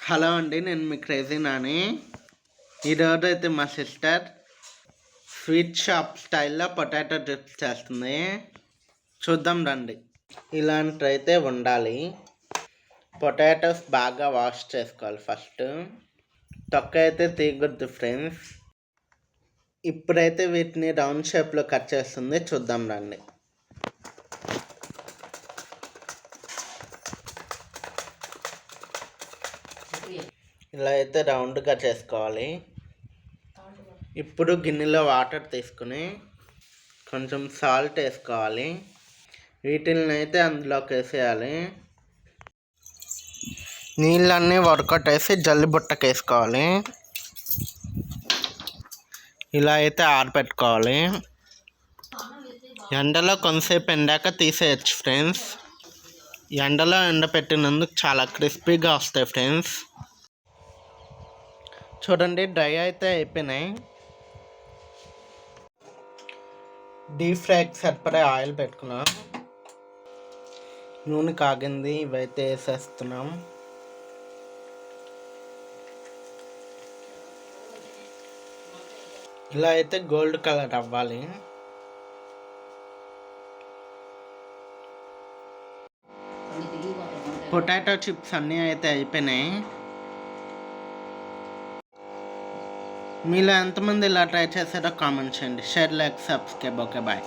Hello అండి, నేను మీ crazy Nani. ఈరోజు అయితే మా సిస్టర్ స్వీట్ షాప్ స్టైల్లో పొటాటో చిప్స్ చేస్తుంది. చూద్దాం రండి. ఇలాంటివైతే ఉండాలి. పొటాటోస్ బాగా వాష్ చేసుకోవాలి. ఫస్ట్ తొక్క అయితే తీయకూడదు ఫ్రెండ్స్. ఇప్పుడైతే వీటిని రౌండ్ షేప్లో కట్ చేస్తుంది. చూద్దాం రండి. ఇలా అయితే రౌండ్గా చేసుకోవాలి. ఇప్పుడు గిన్నెలో వాటర్ తీసుకుని కొంచెం సాల్ట్ వేసుకోవాలి. వీటిని అయితే అందులోకి వేసేయాలి. నీళ్ళన్నీ వడకట్టేసి జల్లి బుట్టకి వేసుకోవాలి. ఇలా అయితే ఆరబెట్టుకోవాలి. ఎండలో కొంతసేపు ఎండాక తీసేయచ్చు ఫ్రెండ్స్. ఎండలో ఎండపెట్టినందుకు చాలా క్రిస్పీగా వస్తాయి ఫ్రెండ్స్. చూడండి, డ్రై అయితే అయిపోయినాయి. డీప్ ఫ్రైకి సరిపడే ఆయిల్ పెట్టుకున్నాం. నూనె కాగింది. ఇవైతే వేసేస్తున్నాం. ఇలా అయితే గోల్డ్ కలర్ అవ్వాలి. పొటాటో చిప్స్ అన్నీ అయితే అయిపోయినాయి. మీలో ఎంతమంది ఇలా ట్రై చేశారో కామెంట్ చేయండి. Share, like, subscribe. Okay, bye.